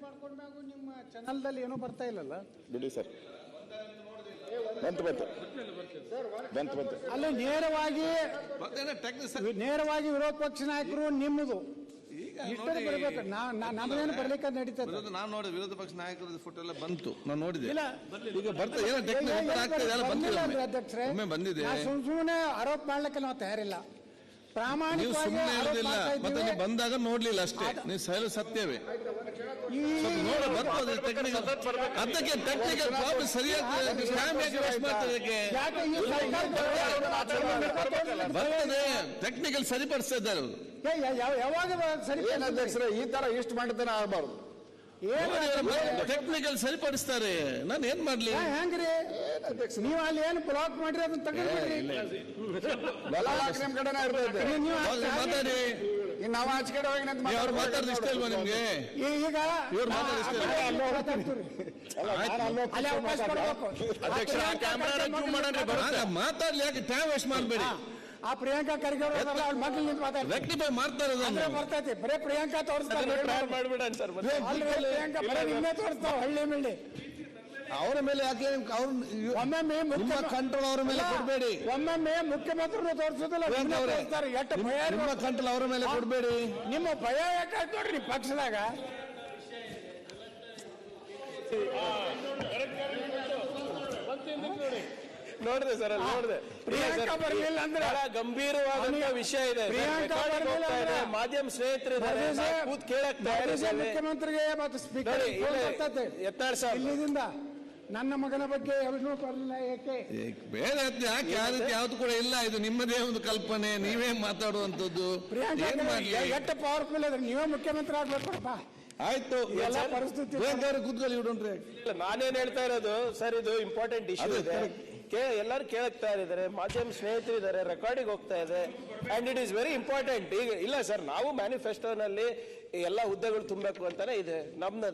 ಮಾಡ್ಕೊಂಡಾಗ ನಿಮ್ಮ ಚಾನಲ್ದಲ್ಲಿ ಏನೂ ಬರ್ತಾ ಇಲ್ಲಲ್ಲ ಬಿಡಿ ಸರ್. ಬಂತು ಅಲ್ಲಿ ನೇರವಾಗಿ ವಿರೋಧ ಪಕ್ಷ ನಾಯಕರು ನಿಮ್ಮದು ಇಷ್ಟೇ ಬರ್ಬೇಕು. ನಮ್ಮದೇನು ಬರ್ಲಿಕ್ಕೆ ನಡೀತದೆ. ನಾನು ನೋಡಿ ವಿರೋಧ ಪಕ್ಷ ನಾಯಕರ ಫೋಟೋ ಎಲ್ಲ ಬಂತು, ನಾನು ನೋಡಿದೆ. ಇಲ್ಲ ಈಗ ಬರ್ತದೆ ಅಧ್ಯಕ್ಷರೇ, ಬಂದಿದೆ. ಸುಮ್ಮನೆ ಆರೋಪ ಮಾಡ್ಲಿಕ್ಕೆ ನಾವು ತಯಾರಿಲ್ಲ. ನೀವು ಸುಮ್ಮನೆ ಇರೋದಿಲ್ಲ, ಮತ್ತೆ ನೀವು ಬಂದಾಗ ನೋಡ್ಲಿಲ್ಲ ಅಷ್ಟೇ. ನೀವು ಸಹಲು ಸತ್ಯವೇ ಅದಕ್ಕೆ ಟೆಕ್ನಿಕಲ್ ಪ್ರಾಬ್ಲಮ್ ಸರಿಯಾಗಿ ಬರ್ತದೆ. ಟೆಕ್ನಿಕಲ್ ಸರಿಪಡಿಸ್ತಾ ಇದ್ದಾರೆ ಅವರು. ಯಾವಾಗ ಸರಿ ಅಧ್ಯಕ್ಷರೇ, ಈ ತರ ಇಷ್ಟು ಮಾಡಿದ್ದಾನೆ ಆಗಬಾರ್ದು. ಟೆಕ್ನಿಕಲ್ ಸರಿಪಡಿಸ್ತಾರೆ. ನಾನು ಏನ್ ಮಾಡ್ಲಿ? ಹೆಂಗ್ರಿ ನೀವು ಅಲ್ಲಿ ಏನು ಬ್ಲಾಕ್ ಮಾಡ್ರಿ ಅದನ್ನ ತಗೊಂಡ್ರಿ ಮಾತಾಡಿ. ನಾವು ಆಚೆ ಕಡೆ ಹೋಗಿ ಅವ್ರು ಮಾತಾಡಿದ ಇಷ್ಟ ಇಲ್ವಾ ನಿಮ್ಗೆ? ಈಗ ಇವ್ರು ಮಾತಾಡಿದ ಮಾತಾಡ್ಲಿ, ಯಾಕೆ ಟೈಮ್ ವೇಸ್ಟ್ ಮಾಡ್ಬೇಡಿ. ಆ ಪ್ರಿಯಾಂಕಾ ಖರ್ಗೆ ಅವ್ರ ಮಗಳು ನಿಂತು ಮಾತಾಡ್ತಾರೆ, ರೆಕ್ಟಿಫೈ ಮಾಡ್ತಾರೆ. ಬರ್ತೈತಿ ಬರೇ ಪ್ರಿಯಾಂಕಾ ತೋರಿಸ್ತಾರೆ, ಪ್ರಿಯಾಂಕಾ ಬರೀ ನಿನ್ನೆ ತೋರಿಸ್ತಾವ ಹಳ್ಳಿ ಮಿಳ್ಳಿ. ಅವರ ಮೇಲೆ ಯಾಕೆ ಒಮ್ಮೊಮ್ಮೆ ಕಂಟ್ರೋಲ್ ಅವರ ಮೇಲೆ ಕೊಡಬೇಡಿ. ಒಮ್ಮೊಮ್ಮೆ ಮುಖ್ಯಮಂತ್ರಿಗಳು ತೋರಿಸೋದಿಲ್ಲ, ಎಷ್ಟು ಭಯ. ನಿಮ್ಮ ಕಂಟ್ರೋಲ್ ಅವರ ಮೇಲೆ ಕೊಡಬೇಡಿ. ನಿಮ್ಮ ಭಯ ಯಾಕಾಯ್ತು ನೋಡ್ರಿ ಪಕ್ಷದಾಗ. ನೋಡ್ರಿ ಸರ್, ಅಲ್ಲಿ ನೋಡಿದೆ. ಪ್ರಿಯಾಂಕಾ ಬರಲಿಲ್ಲ ಅಂದ್ರೆ ಬಹಳ ಗಂಭೀರವಾದಂತ ವಿಷಯ ಇದೆ. ಮಾಧ್ಯಮ ಸ್ನೇಹಿತರಿದ್ದಾರೆ, ಕೂತ್ ಕೇಳಕ್ ಮುಖ್ಯಮಂತ್ರಿಗೆ ಮತ್ತು ಸ್ಪೀಕರ್ ಯತ್ನಾಳ್ ಸರ್ ಇಲ್ಲಿಂದ ನನ್ನ ಮಗನ ಬಗ್ಗೆ ಏನೂ ಬರಲಿಲ್ಲ. ಏಕೆ ಬೇರೆ ಯಾಕೆ ಯಾವ್ದು ಕೂಡ ಇಲ್ಲ. ಇದು ನಿಮ್ಮದೇ ಒಂದು ಕಲ್ಪನೆ, ನೀವೇ ಮಾತಾಡುವಂತದ್ದು. ಪ್ರಿಯಾಂಕಾ ಎಷ್ಟು ಪವರ್ಫುಲ್ ಅದ್ರೆ ನೀವೇ ಮುಖ್ಯಮಂತ್ರಿ ಆಗ್ಬೇಕಪ್ಪ. ಆಯ್ತು, ಎಲ್ಲ ಪರಿಸ್ಥಿತಿ ಕೂತ್ಕೊಳ್ಳಿ ಬಿಡೋಣ್ರಿ. ನಾನೇನ್ ಹೇಳ್ತಾ ಇರೋದು ಸರ್, ಇದು ಇಂಪಾರ್ಟೆಂಟ್ ಇಶ್ಯೂ ಇದೆ. ಎಲ್ಲರೂ ಕೇಳ್ತಾ ಇದ್ದಾರೆ, ಮಾಧ್ಯಮ ಸ್ನೇಹಿತರು ಇದ್ದಾರೆ, ರೆಕಾರ್ಡಿಂಗ್ ಹೋಗ್ತಾ ಇದೆ, and it is very important. ಈಗ ಇಲ್ಲ ಸರ್, ನಾವು ಮ್ಯಾನಿಫೆಸ್ಟೋನಲ್ಲಿ ಎಲ್ಲ ಹುದ್ದೆಗಳು ತುಂಬಬೇಕು ಅಂತಾನೆ ಇದೆ.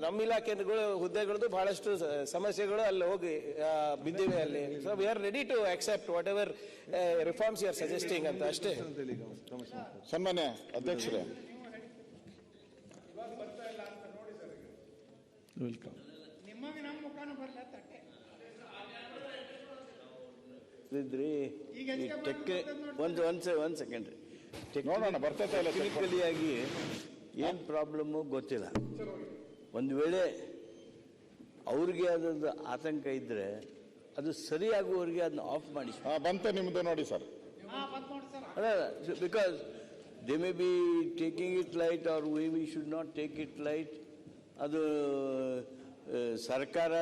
ನಮ್ಮ ಇಲಾಖೆಗಳು ಹುದ್ದೆಗಳದ್ದು ಬಹಳಷ್ಟು ಸಮಸ್ಯೆಗಳು ಅಲ್ಲಿ ಹೋಗಿ ಬಿದ್ದಿವೆ ಅಲ್ಲಿ. So we are ready to accept whatever reforms you are suggesting ಅಂತ ಅಷ್ಟೇ. ಸನ್ಮಾನ್ಯ ಅಧ್ಯಕ್ಷರೇ, ನಿಮಗೆ ನಮ್ಮ ಮುಖಾನು ಬರಲ್ಲ ತಟ್ಟೆ ಒಂದ್ ಸೆಕೆಂಡ್ ರೀ. ನೋಡೋಣ ಬರ್ತೈತೆ ಇಲ್ಲ. ಟೆಕ್ನಿಕಲಿ ಆಗಿ ಏನ್ ಪ್ರಾಬ್ಲಮ್ಮು ಗೊತ್ತಿಲ್ಲ. ಒಂದು ವೇಳೆ ಅವ್ರಿಗೆ ಅದ್ರದ್ದು ಆತಂಕ ಇದ್ರೆ ಅದು ಸರಿಯಾಗುವವರೆಗೆ ಅದನ್ನ ಆಫ್ ಮಾಡಿ. ಬಂತ ನಿಮ್ದು ನೋಡಿ ಸರ್. ಅಲ್ಲ, because they may be taking it light or we should not take it light. ಅದು ಸರ್ಕಾರ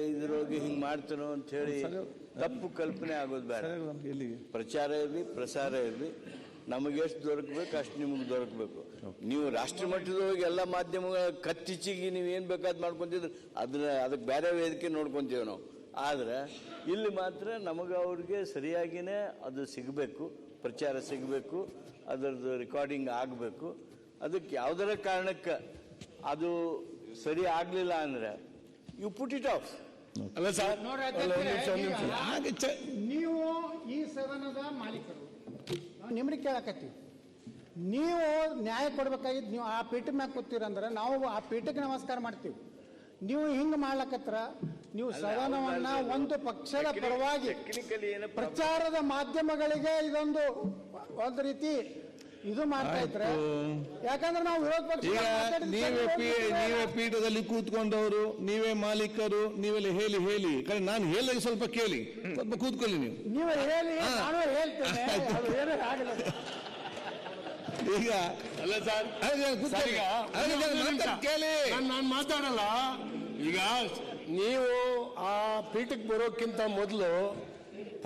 ಇದ್ರೊಳಗೆ ಹಿಂಗೆ ಮಾಡ್ತಾನೋ ಅಂತ ಹೇಳಿ ತಪ್ಪು ಕಲ್ಪನೆ ಆಗೋದು ಬೇಡ. ಪ್ರಚಾರ ಇರಲಿ, ಪ್ರಸಾರ ಇರಲಿ, ನಮಗೆ ಎಷ್ಟು ದೊರಕಬೇಕು ಅಷ್ಟು ನಿಮಗೆ ದೊರಕಬೇಕು. ನೀವು ರಾಷ್ಟ್ರ ಮಟ್ಟದೊಳಗೆ ಎಲ್ಲ ಮಾಧ್ಯಮಗಳ ಕತ್ತಿಚ್ಚಿಗೆ ನೀವು ಏನು ಬೇಕಾದ್ ಮಾಡ್ಕೊತಿದ್ರೆ ಅದಕ್ಕೆ ಬೇರೆ ವೇದಿಕೆ ನೋಡ್ಕೊತೀವಿ ನಾವು. ಆದರೆ ಇಲ್ಲಿ ಮಾತ್ರ ನಮಗೆ ಅವ್ರಿಗೆ ಸರಿಯಾಗಿಯೇ ಅದು ಸಿಗಬೇಕು, ಪ್ರಚಾರ ಸಿಗಬೇಕು, ಅದರದ್ದು ರೆಕಾರ್ಡಿಂಗ್ ಆಗಬೇಕು. ಅದಕ್ಕೆ ಯಾವುದರ ಕಾರಣಕ್ಕೆ ಅದು ಸರಿ ಆಗಲಿಲ್ಲ ಅಂದರೆ ಯು ಪುಟ್ ಇಟ್ ಆಫ್. ಅಲ್ಲ ಸರ್, ನೀವು ಈ ಸದನದ ಮಾಲೀಕರು, ನಿಮ್ಗೆ ಕೇಳಕತ್ತೀವಿ. ನೀವು ನ್ಯಾಯ ಕೊಡ್ಬೇಕಾಗಿದ್ದು ನೀವು ಆ ಪೀಠ ಮ್ಯಾಗ ಕೂತೀರಂದ್ರೆ ನಾವು ಆ ಪೀಠಕ್ಕೆ ನಮಸ್ಕಾರ ಮಾಡ್ತೀವಿ. ನೀವು ಹಿಂಗೆ ಮಾಡ್ಲಕತ್ರ ನೀವು ಸದನವನ್ನ ಒಂದು ಪಕ್ಷದ ಪರವಾಗಿ ಪ್ರಚಾರದ ಮಾಧ್ಯಮಗಳಿಗೆ ಇದೊಂದು ಒಂದು ರೀತಿ ಇದು ಮಾಡ್ತಾ ಇದ್ರೆ, ಯಾಕಂದ್ರೆ ನಾವು ವಿರೋಧ ಪಕ್ಷ ನೀವೇ ಪೀಠದಲ್ಲಿ ಕೂತ್ಕೊಂಡವರು, ನೀವೇ ಮಾಲೀಕರು, ನೀವೆಲ್ಲ ಹೇಳಿ ನಾನು ಹೇಳಿದಾಗ ಸ್ವಲ್ಪ ಕೇಳಿ, ಸ್ವಲ್ಪ ಕೂತ್ಕೊಳ್ಳಿ. ನೀವು ಹೇಳಿ, ನಾನು ಹೇಳ್ತೇನೆ. ಈಗ ಅಲ್ಲ ಸರ್, ಕೇಳಿ, ನಾನು ಮಾತಾಡಲ್ಲ. ಈಗ ನೀವು ಆ ಪೀಠಕ್ಕೆ ಬರೋಕ್ಕಿಂತ ಮೊದಲು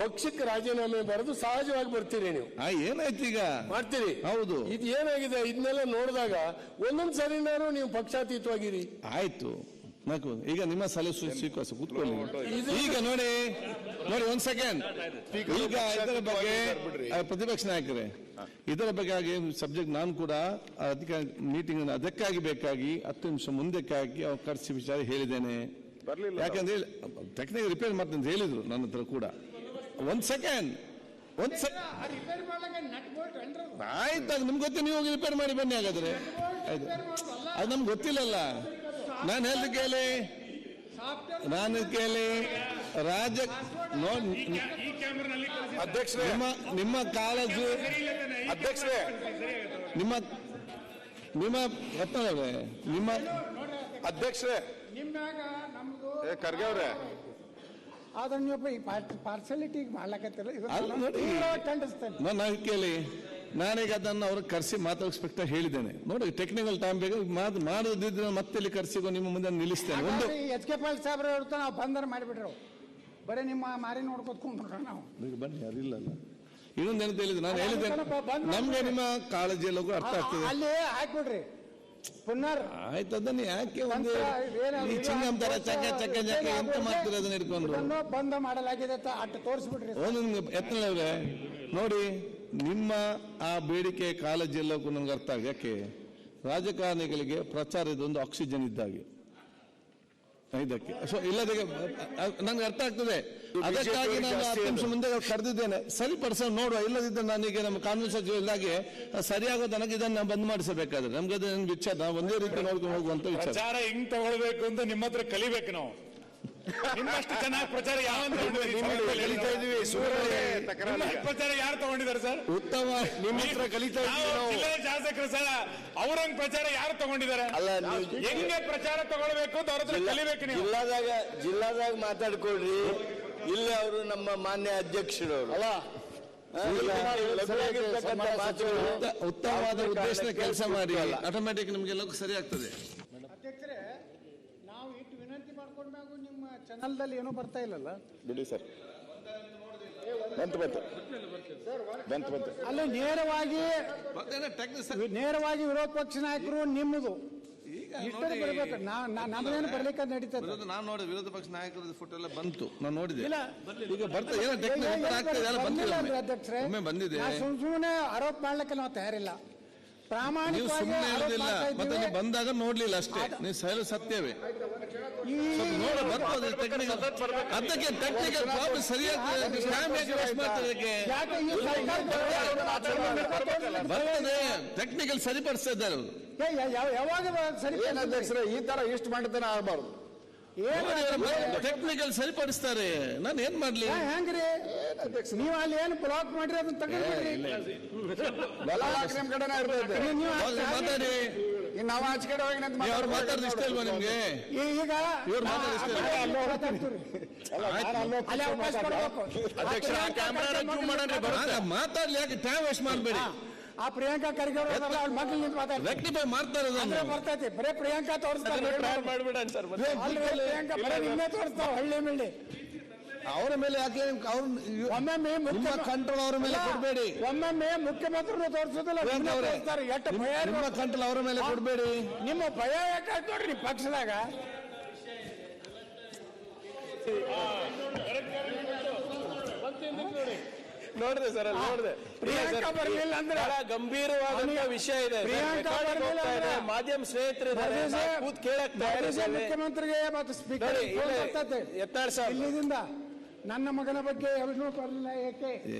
ಪಕ್ಷಕ್ಕೆ ರಾಜೀನಾಮೆ ಬರೆದು ಸಹಜವಾಗಿ ಬರ್ತೀರಿ. ನೀವು ಏನಾಯ್ತು ಈಗ ಮಾಡ್ತೀರಿ. ಹೌದು, ಇದು ಏನಾಗಿದೆ ಇದನ್ನೆಲ್ಲ ನೋಡಿದಾಗ ಒಂದೊಂದ್ ಸರಿನಾರು ನೀವು ಪಕ್ಷಾತೀತವಾಗಿರಿ. ಆಯ್ತು, ಈಗ ನಿಮ್ಮ ಸಲಹೆ ಸ್ವೀಕರಿಸಿ ಕೂತ್ಕೊಳ್ಳಿ. ಈಗ ನೋಡಿ ಒಂದ್ ಸೆಕೆಂಡ್. ಈಗ ಇದರ ಬಗ್ಗೆ ಪ್ರತಿಪಕ್ಷ ನಾಯಕರೇ, ಇದರ ಬಗ್ಗೆ ಸಬ್ಜೆಕ್ಟ್ ನಾನು ಕೂಡ ಮೀಟಿಂಗ್ ಅದಕ್ಕಾಗಿ ಬೇಕಾಗಿ 10 ನಿಮಿಷ ಮುಂದಕ್ಕಾಗಿ ಅವ್ರು ಕರೆಸಿ ವಿಚಾರ ಹೇಳಿದ್ದೇನೆ. ಯಾಕಂದ್ರೆ ಟೆಕ್ನಿಕಲ್ ರಿಪೇರ್ ಮಾಡ್ತಂತ ಹೇಳಿದ್ರು ನನ್ನ ಹತ್ರ ಕೂಡ. ಒಂದ್ ಸೆಕೆಂಡ್ ಆಯ್ತು, ಅದು ನಿಮ್ಗೆ ಗೊತ್ತಿ, ನೀವು ಹೋಗಿ ರಿಪೇರ್ ಮಾಡಿ ಬನ್ನಿ. ಹಾಗಾದ್ರೆ ಆಯ್ತು, ಅದು ನಮ್ಗೆ ಗೊತ್ತಿಲ್ಲಲ್ಲ. ನಾನು ಹೇಳ್ದು ಕೇಳಿ, ನಾನು ಕೇಳಿ ರಾಜ್ಯ ಅಧ್ಯಕ್ಷರೇ ನಿಮ್ಮ ಕಾಲೇಜು ಅಧ್ಯಕ್ಷರೇ ನಿಮ್ಮ ರತ್ನವ್ರೆ, ನಿಮ್ಮ ಅಧ್ಯಕ್ಷರೇ ನಿಮ್ಮಾಗ ನಮ್ದು ಖರ್ಗೆ ಅವ್ರೆ ಆದ್ರೆ ನೀವು ಈ ಪಾರ್ಸಲಿಟಿ ಮಾಡ್ಲಕತ್ತಿಲ್ಲ, ಅಲ್ಲ ನೋಡಿ. ಖಂಡಿಸ್ತೇನೆ. ನಾನು ಕೇಳಿ, ನಾನೀಗ ಅದನ್ನು ಅವ್ರಿಗೆ ಕರೆಸಿ ಮಾತಾಡಿಸ್ಬೇಕು ಹೇಳಿದ್ದೇನೆ. ನೋಡಿ ಟೆಕ್ನಿಕಲ್ ಟೈಮ್ ಬೇಕು, ಮಾಡೋದಿದ್ರೆ ಮತ್ತೆ ಇಲ್ಲಿ ಕರೆಸಿಗೋ ನಿಮ್ಮ ಮುಂದೆ ನಿಲ್ಲಿಸ್ತೇನೆ. ಒಂದು ಎಚ್ ಕೆ ಪಾಲ್ ಸಾಬ್ರ ಇರ್ತಾ ನಾವು ಬಂದರ ಮಾಡಿಬಿಟ್ರು, ಬರೀ ನಿಮ್ಮ ಮಾರಿ ನೋಡ್ಕೊತ್ಕೊಂಡ್ಬಿಟ್ರ ನಾವು. ಈಗ ಬನ್ನಿ, ಯಾರಿಲ್ಲಲ್ಲ. ಇನ್ನೊಂದೇನು ಹೇಳಿದ್ರೆ ನಾನು ಹೇಳಿದ್ದೇನೆ, ನಮ್ಗೆ ನಿಮ್ಮ ಕಾಳಜಿಯಲ್ಲೂ ಅರ್ಥ ಆಗ್ತದೆ. ಅಲ್ಲಿ ಹಾಕ್ಬಿಡ್ರಿ ಪುನರ್. ಆಯ್ತು, ಅದನ್ನ ಯಾಕೆ ಒಂದು ಈ ಚಿಂಗಂ ತರ ಚಕ ಚಕ ಚಕ ಎಂತ ಮಾಡ್ತೀರ ಅದನ್ನ ಇಟ್ಕೊಂಡು ಬಂದ ಮಾಡಲಾಗಿದೆ ಅಟ್ಟು ತೋರಿಸ್ಬಿಡ್ರಿ. ಒಂದು ಯತ್ನವ್ರೆ ನೋಡಿ, ನಿಮ್ಮ ಆ ಬೇಡಿಕೆ ಕಾಳಜಿಯಲ್ಲೂ ನನ್ಗೆ ಅರ್ಥ ಆಗ. ಯಾಕೆ ರಾಜಕಾರಣಿಗಳಿಗೆ ಪ್ರಚಾರ ಇದೊಂದು ಆಕ್ಸಿಜನ್ ಇದ್ದಾಗೆ ಇದಕ್ಕೆ. ಸೊ ಇಲ್ಲದಕ್ಕೆ ನನ್ಗೆ ಅರ್ಥ ಆಗ್ತದೆ. ಅದಕ್ಕಾಗಿ ನಾನು 10 ನಿಮಿಷ ಮುಂದೆ ಕರೆದಿದ್ದೇನೆ, ಸರಿಪಡಿಸ ನೋಡುವ. ಇಲ್ಲದಿದ್ದರೆ ನಾನೀಗ ನಮ್ಮ ಕಾನೂನು ಸಚಿವ ಇಲ್ಲಾಗೆ ಸರಿಯಾಗೋ ತನಕ ಇದನ್ನ ಬಂದ್ ಮಾಡಿಸಬೇಕಾದ್ರೆ ನಮ್ಗೆ ಅದು ವಿಚಾರ ಒಂದೇ ರೀತಿ ನೋಡ್ಕೊಂಡು ಹೋಗುವಂತ ವಿಚಾರ. ಪ್ರಚಾರ ಹಿಂಗ್ ತಗೊಳ್ಬೇಕು ಅಂತ ನಿಮ್ಮ ಹತ್ರ ಕಲಿಬೇಕು ನಾವು. ನಿಮ್ಮಷ್ಟು ಚೆನ್ನಾಗಿ ಪ್ರಚಾರ ಯಾವ ಕಲಿತಾ ಇದೀವಿ. ಪ್ರಚಾರ ಯಾರು ತಗೊಂಡಿದ್ದಾರೆ ಸರ್? ಉತ್ತಮ ನಿಮ್ಮ ಹತ್ರ ಕಲಿತಾ ಇದೀವಿ. ಜಿಲ್ಲಾ ಶಾಸಕರು ಸರ್, ಅವರಂಗ್ ಪ್ರಚಾರ ಯಾರು ತಗೊಂಡಿದ್ದಾರೆ? ಅಲ್ಲ, ಹೆಂಗೆ ಪ್ರಚಾರ ತಗೊಳ್ಬೇಕು ಅಂತ ಅವ್ರ ಹತ್ರ ಕಲಿಬೇಕು ನೀವು. ಜಿಲ್ಲಾದಾಗ ಮಾತಾಡ್ಕೊಳ್ರಿ. ಇಲ್ಲಿ ಅವರು ನಮ್ಮ ಮಾನ್ಯ ಅಧ್ಯಕ್ಷರವರು ಅಲ್ಲ, ಉತ್ತಮವಾದ ಉದ್ದೇಶದ ಕೆಲಸ ಮಾಡಿ, ಆಟೋಮ್ಯಾಟಿಕ್ ನಿಮ್ಗೆಲ್ಲ ಸರಿ ಆಗ್ತದೆ. ಅಧ್ಯಕ್ಷರೇ, ನಾವು ಇಟ್ಟು ವಿನಂತಿ ಮಾಡ್ಕೊಂಡಾಗ ನಿಮ್ಮ ಚಾನಲ್ದಲ್ಲಿ ಏನೂ ಬರ್ತಾ ಇಲ್ಲಲ್ಲ. ಬಿಡಿ ಸರ್, ಬಂತು ಅಲ್ಲಿ ನೇರವಾಗಿ ವಿರೋಧ ಪಕ್ಷ ನಾಯಕರು ನಿಮ್ಮದು ಇಷ್ಟೇ ಬರ್ಬೇಕು. ನಮ್ಮದೇನು ಬರ್ಲಿಕ್ಕೆ ನಡೀತದೆ. ನಾನು ನೋಡಿ ವಿರೋಧ ಪಕ್ಷ ನಾಯಕರ ಫೋಟೋ ಎಲ್ಲ ಬಂತು, ನಾನು ನೋಡಿದೆ. ಈಗ ಬರ್ತದೆ, ಏನೋ ಟೆಕ್ನಿಕಲ್ ಆಗ್ತದೆ, ಎಲ್ಲ ಬಂದಿಲ್ಲ ಅಧ್ಯಕ್ಷರೇ. ಒಮ್ಮೆ ಬಂದಿದೆ. ಸುಮ್ಮನೆ ಆರೋಪ ಮಾಡ್ಲಿಕ್ಕೆ ನಾವು ತಯಾರಿಲ್ಲ. ನೀವು ಪ್ರಾಮಾಣಿಕವಾಗಿ ಸುಮ್ಮನೆ ಆರೋಪ ಹೇಳುದಿಲ್ಲ, ಮಾಡ್ತಾ ಮತ್ತೆ ಇದ್ದೀವಿ. ನೀವು ಬಂದಾಗ ನೋಡ್ಲಿಲ್ಲ ಅಷ್ಟೇ. ನೀವು ಸೈಲು ಸತ್ಯವೇ ನೋಡ ಬರ್ತದೆ ಟೆಕ್ನಿಕಲ್. ಅದಕ್ಕೆ ಟೆಕ್ನಿಕಲ್ ಪ್ರಾಬ್ಲಮ್ ಸರಿಯಾಗಿ ಯಾಕೆ ಈ ಸರ್ಕಾರ ಬರ್ತದೆ, ಟೆಕ್ನಿಕಲ್ ಸರಿಪಡಿಸ್ತಾ ಇದ್ದಾರೆ ಅವರು. ಯಾವಾಗ ಸರಿ ಅಧ್ಯಕ್ಷರೇ ಈ ತರ ಇಷ್ಟು ಮಾಡಿತನ ಆಗಬಾರ್ದು. ಟೆಕ್ನಿಕಲ್ ಸರಿಪಡಿಸ್ತಾರೆ, ನಾನು ಏನ್ ಮಾಡ್ಲಿ? ಹೆಂಗ್ರಿ ನೀವು ಅಲ್ಲಿ ಏನು ಬ್ಲಾಕ್ ಮಾಡ್ರಿ ಅದನ್ನ ತಗೊಂಡ್ರಿ. ನಿಮ್ ಕಡೆನೇ ಇರ್ತೈತೆ. ಮಾತಾಡಿ, ನಾವು ಆಚೆ ಕಡೆ ಹೋಗಿ ಅವ್ರು ಮಾತಾಡಿದ ಇಷ್ಟ ಇಲ್ವಾ ನಿಮ್ಗೆ? ಈಗ ಇವ್ರು ಮಾತಾಡಿದ ಅಲ್ಲಿ ಅವಕಾಶ ಕೊಡಬೇಕು. ಮಾತಾಡ್ಲಿ, ಯಾಕೆ ಟೈಮ್ ವೇಸ್ಟ್ ಮಾಡ್ಬೇಡಿ. ಆ ಪ್ರಿಯಾಂಕಾ ಖರ್ಗೆ ಅವ್ರ ಮಕ್ಳು ನಿಂತು ಮಾತಾಡ್ತಾರೆ, ರೆಕ್ಟಿಫೈ ಮಾಡ್ತಾರೆ. ಬರ್ತೈತಿ. ಬರೀ ಪ್ರಿಯಾಂಕಾ ತೋರಿಸ್ತಾರೆ, ಸರ್. ಪ್ರಿಯಾಂಕಾ ಬರೀ ನಿನ್ನೆ ತೋರಿಸ್ತಾವ ಹಳ್ಳಿ ಮಿಳ್ಳಿ. ಅವರ ಮೇಲೆ ಯಾಕೆ ಒಮ್ಮೊಮ್ಮೆ ನಿಮ್ಮ ಕಂಟ್ರೋಲ್ ಅವರ ಮೇಲೆ ಕೊಡಬೇಡಿ. ಒಮ್ಮೊಮ್ಮೆ ಮುಖ್ಯಮಂತ್ರಿಗಳು ತೋರಿಸೋದಿಲ್ಲ, ಎಷ್ಟು ಭಯ. ನಿಮ್ಮ ಕಂಟ್ರೋಲ್ ಅವರ ಮೇಲೆ ಕೊಡಬೇಡಿ. ನಿಮ್ಮ ಭಯ ಯಾಕಾಯ್ತು ನೋಡ್ರಿ ಪಕ್ಷದಾಗ. ನೋಡಿದೆ ಸರ್, ಅಲ್ಲಿ ನೋಡಿದೆ. ಪ್ರಿಯಾಂಕಾ ಬರಲಿಲ್ಲ ಅಂದ್ರೆ ಬಹಳ ಗಂಭೀರವಾದ ವಿಷಯ ಇದೆ. ಪ್ರಿಯಾಂಕಾ ಬರಲಿಲ್ಲ ಅಂದ್ರೆ ಮಾಧ್ಯಮ ಸ್ನೇಹಿತರು ಕೂತ್ ಕೇಳಕ್ ಮುಖ್ಯಮಂತ್ರಿಗೆ ಮತ್ತು ಸ್ಪೀಕರ್ ಇಲ್ಲಿದಿಂದ ನನ್ನ ಮಗನ ಬಗ್ಗೆ ಯಾರು ಬರಲಿಲ್ಲ. ಏಕೆ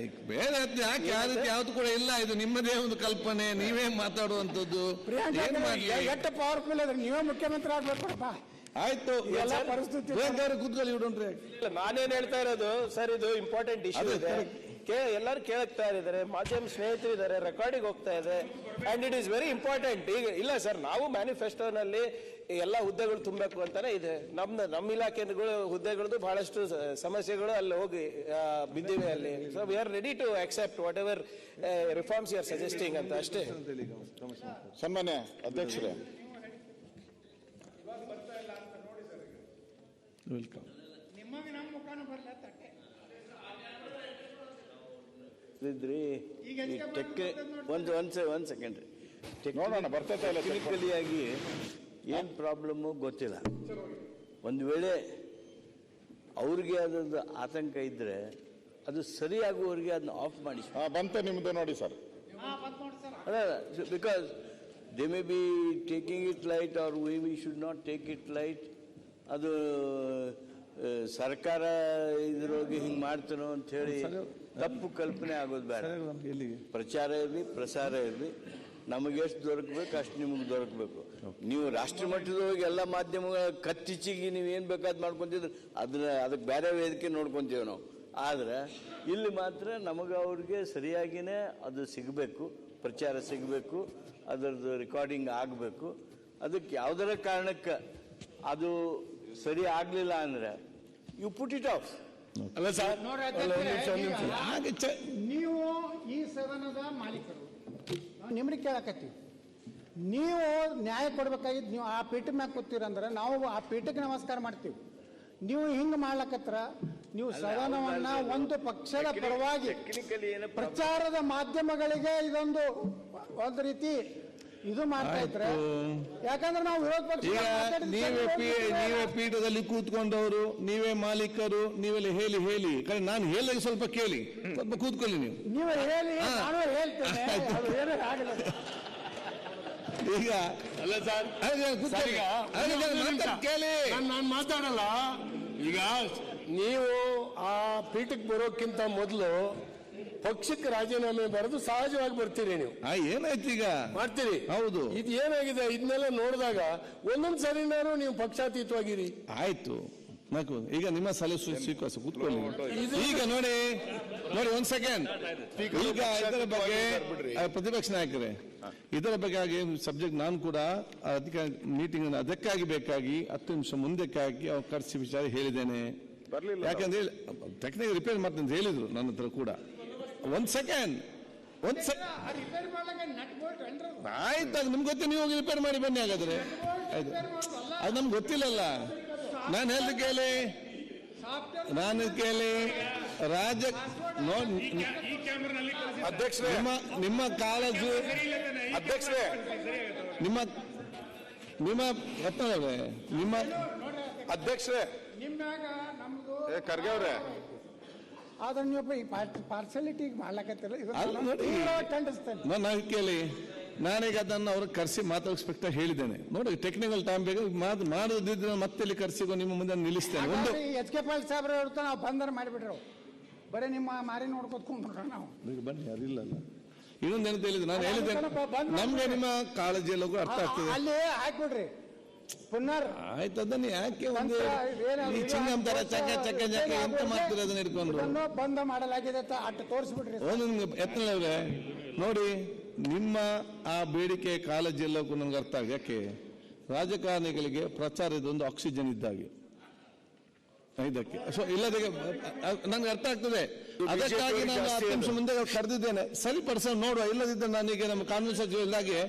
ಬೇರೆ ಯಾಕೆ ಆ ರೀತಿ ಯಾವ್ದು ಕೂಡ ಇಲ್ಲ. ಇದು ನಿಮ್ಮದೇ ಒಂದು ಕಲ್ಪನೆ, ನೀವೇ ಮಾತಾಡುವಂತದ್ದು. ಎಷ್ಟು ಪವರ್ಫುಲ್ ಅದ್ರೆ ನೀವೇ ಮುಖ್ಯಮಂತ್ರಿ ಆಗ್ಬೇಕಪ್ಪ. ಆಯ್ತು, ಎಲ್ಲ ಪರಿಸ್ಥಿತಿ ಕೂತ್ಕೊಳ್ಳಿ ಬಿಡೋಣ್ರಿ. ನಾನೇನ್ ಹೇಳ್ತಾ ಇರೋದು ಸರ್, ಇದು ಇಂಪಾರ್ಟೆಂಟ್ ಇಶ್ಯೂ ಇದೆ. ಎಲ್ಲರೂ ಕೇಳ್ತಾ ಇದ್ದಾರೆ, ಮಾಧ್ಯಮ ಸ್ನೇಹಿತರು ಇದ್ದಾರೆ, ರೆಕಾರ್ಡಿಗೆ ಹೋಗ್ತಾ ಇದೆ. And it is very important. ಈಗ ಇಲ್ಲ ಸರ್, ನಾವು ಮ್ಯಾನಿಫೆಸ್ಟೋನಲ್ಲಿ ಎಲ್ಲ ಹುದ್ದೆಗಳು ತುಂಬಬೇಕು ಅಂತಾನೆ ಇದೆ. ನಮ್ಮ ಇಲಾಖೆಗಳು ಹುದ್ದೆಗಳದ್ದು ಬಹಳಷ್ಟು ಸಮಸ್ಯೆಗಳು ಅಲ್ಲಿ ಹೋಗಿ ಬಿದ್ದಿವೆ ಅಲ್ಲಿ. So we are ready to accept whatever reforms you are suggesting ಅಂತ ಅಷ್ಟೇ. ಸನ್ಮಾನ್ಯ ಅಧ್ಯಕ್ಷರೇ, ವೆಲ್ಕಮ್. ನಿಮಗೆ ನಮ್ಮ ಮುಖಾನು ಬರಲ್ಲ ತಟ್ಟೆ. ಒಂದ್ ಸೆಕೆಂಡ್ ರೀ, ನೋಡೋಣ ಬರ್ತೈತೆ ಇಲ್ಲ. ಟೆಕ್ನಿಕಲಿ ಆಗಿ ಏನ್ ಪ್ರಾಬ್ಲಮ್ಮು ಗೊತ್ತಿಲ್ಲ. ಒಂದು ವೇಳೆ ಅವ್ರಿಗೆ ಅದ್ರದ್ದು ಆತಂಕ ಇದ್ರೆ ಅದು ಸರಿಯಾಗುವವರೆಗೆ ಅದನ್ನ ಆಫ್ ಮಾಡಿ. ಬಂತ ನಿಮ್ದು ನೋಡಿ sir. Because they may be taking it light or we should not take it light. ಅದು ಸರ್ಕಾರ ಇದ್ರೊಳಗೆ ಹಿಂಗೆ ಮಾಡ್ತಾನೋ ಅಂತ ಹೇಳಿ ತಪ್ಪು ಕಲ್ಪನೆ ಆಗೋದು ಬೇಡ. ಪ್ರಚಾರ ಇರಲಿ, ಪ್ರಸಾರ ಇರಲಿ, ನಮಗೆ ಎಷ್ಟು ದೊರಕಬೇಕು ಅಷ್ಟು ನಿಮಗೆ ದೊರಕಬೇಕು. ನೀವು ರಾಷ್ಟ್ರ ಮಟ್ಟದೊಳಗೆ ಎಲ್ಲ ಮಾಧ್ಯಮಗಳ ಕತ್ತಿಚ್ಚಿಗೆ ನೀವು ಏನು ಬೇಕಾದ್ ಮಾಡ್ಕೊಂತಿದ್ರೆ ಅದಕ್ಕೆ ಬೇರೆ ವೇದಿಕೆ ನೋಡ್ಕೊಂತೀವಿ ನಾವು. ಆದರೆ ಇಲ್ಲಿ ಮಾತ್ರ ನಮಗೆ ಅವ್ರಿಗೆ ಸರಿಯಾಗಿಯೇ ಅದು ಸಿಗಬೇಕು, ಪ್ರಚಾರ ಸಿಗಬೇಕು, ಅದರದ್ದು ರೆಕಾರ್ಡಿಂಗ್ ಆಗಬೇಕು. ಅದಕ್ಕೆ ಯಾವುದರ ಕಾರಣಕ್ಕೆ ಅದು ಸರಿ ಆಗಲಿಲ್ಲ ಅಂದರೆ ಯು ಪುಟ್ ಇಟ್ ಆಫ್. ಅಲ್ಲ ಸರ್, ನೀವು ಈ ಸದನದ ಮಾಲೀಕರು, ನಾವು ನಿಮ್ಮನ್ನ ಕೇಳಕತ್ತೀವಿ. ನೀವು ನ್ಯಾಯ ಕೊಡ್ಬೇಕಾಗಿದ್ದು ನೀವು ಆ ಪೀಠ ಮ್ಯಾಗ ಕೂತೀರಂದ್ರೆ ನಾವು ಆ ಪೀಠಕ್ಕೆ ನಮಸ್ಕಾರ ಮಾಡ್ತೀವಿ. ನೀವು ಹಿಂಗೆ ಮಾಡ್ಲಕತ್ರ ನೀವು ಸದನವನ್ನ ಒಂದು ಪಕ್ಷದ ಪರವಾಗಿ ಪ್ರಚಾರದ ಮಾಧ್ಯಮಗಳಿಗೆ ಇದೊಂದು ಒಂದು ರೀತಿ ಇದು ಮಾಡ್ತಾ ಇದ್ರೆ, ಯಾಕಂದ್ರೆ ನಾವು ವಿರೋಧ ಪಕ್ಷ ನೀವೇ ಪೀಠದಲ್ಲಿ ಕೂತ್ಕೊಂಡವರು, ನೀವೇ ಮಾಲೀಕರು, ನೀವೆಲ್ಲ ಹೇಳಿ ನಾನು ಹೇಳಿದಾಗ ಸ್ವಲ್ಪ ಕೇಳಿ, ಸ್ವಲ್ಪ ಕೂತ್ಕೊಳ್ಳಿ ನೀವು ಹೇಳಿ, ನಾನು ಹೇಳ್ತೇನೆ, ಅದು ಏನೂ ಆಗಿಲ್ಲ. ಈಗ ಅಲ್ಲ ಸರ್, ಕೇಳಿ, ನಾನು ಮಾತಾಡಲ್ಲ. ಈಗ ನೀವು ಆ ಪೀಠಕ್ಕೆ ಬರೋಕ್ಕಿಂತ ಮೊದಲು ಪಕ್ಷಕ್ಕೆ ರಾಜೀನಾಮೆ ಬರೆದು ಸಹಜವಾಗಿ ಬರ್ತೀರಿ. ನೀವು ಏನಾಯ್ತು ಈಗ ಮಾಡ್ತೀರಿ. ಹೌದು, ಇದು ಏನಾಗಿದೆ ಇದನ್ನೆಲ್ಲ ನೋಡಿದಾಗ ಒಂದೊಂದ್ ಸರಿನಾರು ನೀವು ಪಕ್ಷಾತೀತವಾಗಿರಿ. ಆಯ್ತು, ಈಗ ನಿಮ್ಮ ಸಲಹೆ ಸ್ವೀಕರಿಸ ಕೂತ್ಕೊಳ್ಳಿ. ಈಗ ನೋಡಿ ಒಂದ್ ಸೆಕೆಂಡ್. ಈಗ ಇದರ ಬಗ್ಗೆ ಪ್ರತಿಪಕ್ಷ ನಾಯಕರೇ, ಇದರ ಬಗ್ಗೆ ಸಬ್ಜೆಕ್ಟ್ ನಾನು ಕೂಡ ಮೀಟಿಂಗ್ ಅದಕ್ಕಾಗಿ ಬೇಕಾಗಿ 10 ನಿಮಿಷ ಮುಂದಕ್ಕಾಗಿ ಅವ್ರು ಕರೆಸಿ ವಿಚಾರ ಹೇಳಿದ್ದೇನೆ. ಯಾಕಂದ್ರೆ ಟೆಕ್ನಿಕಲ್ ರಿಪೇರ್ ಮಾಡ್ತೀನಿ ಹೇಳಿದ್ರು ನನ್ನ ಹತ್ರ ಕೂಡ. ಒಂದ್ ಸೆಕೆಂಡ್ ಆಯ್ತು, ಅದು ನಿಮ್ಗೆ ಗೊತ್ತಿ, ನೀವು ಹೋಗಿ ರಿಪೇರ್ ಮಾಡಿ ಬನ್ನಿ. ಹಾಗಾದ್ರೆ ಆಯ್ತು, ಅದು ನಮ್ಗೆ ಗೊತ್ತಿಲ್ಲಲ್ಲ. ನಾನು ಕೇಳಿ ರಾಜ ಅಧ್ಯಕ್ಷರೇ, ನಿಮ್ಮ ಕಾಳಜಿ ಅಧ್ಯಕ್ಷರೇ, ನಿಮ್ಮ ರತ್ನವ್ರೆ, ನಿಮ್ಮ ಅಧ್ಯಕ್ಷರೇ, ನಿಮ್ಮಾಗ ನಮ್ದು ಖರ್ಗೆ ಅವ್ರೆ, ಆದ್ರೆ ನೀವು ಈ ಪಾರ್ಸಲಿಟಿ ಮಾಡ್ಲಕತ್ತಿಲ್ಲ, ಖಂಡಿಸ್ತೇನೆ. ನಾನು ಕೇಳಿ, ನಾನೀಗ ಅದನ್ನು ಅವ್ರಿಗೆ ಕರೆಸಿ ಮಾತಾಡಿಸ್ಬೇಕು ಹೇಳಿದ್ದೇನೆ. ನೋಡಿ, ಟೆಕ್ನಿಕಲ್ ಟೈಮ್ ಬೇಕು, ಮಾಡೋದಿದ್ರೆ ಮತ್ತೆ ಇಲ್ಲಿ ಕರೆಸಿಗೋ ನಿಮ್ಮ ಮುಂದೆ ನಿಲ್ಲಿಸ್ತೇನೆ. ಒಂದು ಎಚ್ ಕೆ ಪಾಲ್ ಸಾಹೇಬ್ರ ಇರ್ತಾನೆ, ನಾವು ಬಂದರ್ ಮಾಡಿಬಿಟ್ರು, ಬರೀ ನಿಮ್ಮ ಮಾರಿ ನೋಡ್ಕೊತ್ಕೊಂಡ್ಬಿಟ್ರೆ ನಾವು ಬನ್ನಿ, ಅದಿಲ್ಲಲ್ಲ. ಇನ್ನೊಂದು ಏನಂತ ಹೇಳಿದ್ರೆ, ನಾನು ಹೇಳಿದ್ದೇನೆ, ನಮ್ಗೆ ನಿಮ್ಮ ಕಾಳಜಿ ಎಲ್ಲ ಅರ್ಥ ಆಗ್ತದೆ. ಅಲ್ಲಿ ಹಾಕ್ಬಿಡ್ರಿ ಪುನರ್. ಆಯ್ತು, ಅದನ್ನ ಯಾಕೆ ಒಂದು ಚಿಂಗಂ ತರ ಚಕ್ಕ ಎಂತ ಮಾಡ್ತೀರ ಅದನ್ನ ಇಟ್ಕೊಂಡು ಬಂದ ಮಾಡಲಾಗಿದೆ ಅಟ್ಟು ತೋರಿಸ್ಬಿಡ್ರಿ. ಒಂದು ಯತ್ನವ್ರೆ, ನೋಡಿ, ನಿಮ್ಮ ಆ ಬೇಡಿಕೆ ಕಾಳಜಿ ಎಲ್ಲಕ್ಕೂ ನನ್ಗೆ ಅರ್ಥ ಆಗ. ಯಾಕೆ ರಾಜಕಾರಣಿಗಳಿಗೆ ಪ್ರಚಾರ ಇದೊಂದು ಆಕ್ಸಿಜನ್ ಇದ್ದಾಗೆ ಇದಕ್ಕೆ. ಸೊ ಇಲ್ಲದೆ ನನ್ಗೆ ಅರ್ಥ ಆಗ್ತದೆ. ಅದಕ್ಕಾಗಿ ನಾನು 10 ನಿಮಿಷ ಮುಂದೆ ಕರೆದಿದ್ದೇನೆ, ಸರಿಪಡಿಸ ನೋಡುವ. ಇಲ್ಲದಿದ್ದರೆ ನಾನೀಗ ನಮ್ಮ ಕಾನೂನು ಸಚಿವ ಇಲ್ಲಾಗೆ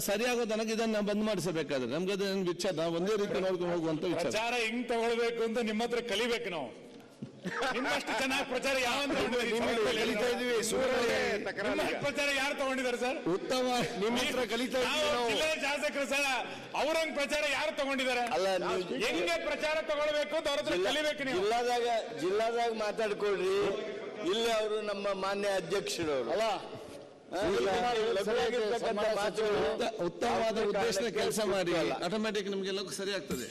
ಸರಿಯಾಗೋ ತನಕ ಇದನ್ನ ಬಂದ್ ಮಾಡಿಸಬೇಕಾದ್ರೆ ನಮ್ಗೆ ಅದು ವಿಚಾರ ಒಂದೇ ರೀತಿ ನೋಡ್ಕೊಂಡು ಹೋಗುವಂತ ವಿಚಾರ. ಪ್ರಚಾರ ಹೆಂಗ್ ತಗೊಳ್ಬೇಕು ಅಂತ ನಿಮ್ಮ ಹತ್ರ ಕಲಿಬೇಕು ನಾವು. ನಿಮ್ಮಷ್ಟು ಚೆನ್ನಾಗಿ ಪ್ರಚಾರ ಪ್ರಚಾರ ಯಾರು ತಗೊಂಡಿದ್ದಾರೆ ಸರ್? ಉತ್ತಮ, ನಿಮ್ಮ ಹತ್ರ ಕಲಿತಾ ಜಿಲ್ಲೆ ಶಾಸಕರು ಸರ್, ಅವ್ರಂಗ್ ಪ್ರಚಾರ ಯಾರು ತಗೊಂಡಿದ್ದಾರೆ? ಅಲ್ಲ, ಹೆಂಗೆ ಪ್ರಚಾರ ತಗೊಳ್ಬೇಕು ಅಂತ ಅವ್ರ ಹತ್ರ ಕಲಿಬೇಕು ನೀವು. ಜಿಲ್ಲಾದಾಗ ಮಾತಾಡ್ಕೊಳ್ರಿ. ಇಲ್ಲಿ ಅವರು ನಮ್ಮ ಮಾನ್ಯ ಅಧ್ಯಕ್ಷರವರು ಅಲ್ಲ, ಉತ್ತಮವಾದ ಉದ್ದೇಶದ ಕೆಲಸ ಮಾಡಿ, ಆಟೋಮ್ಯಾಟಿಕ್ ನಿಮ್ಗೆಲ್ಲ ಸರಿ ಆಗ್ತದೆ.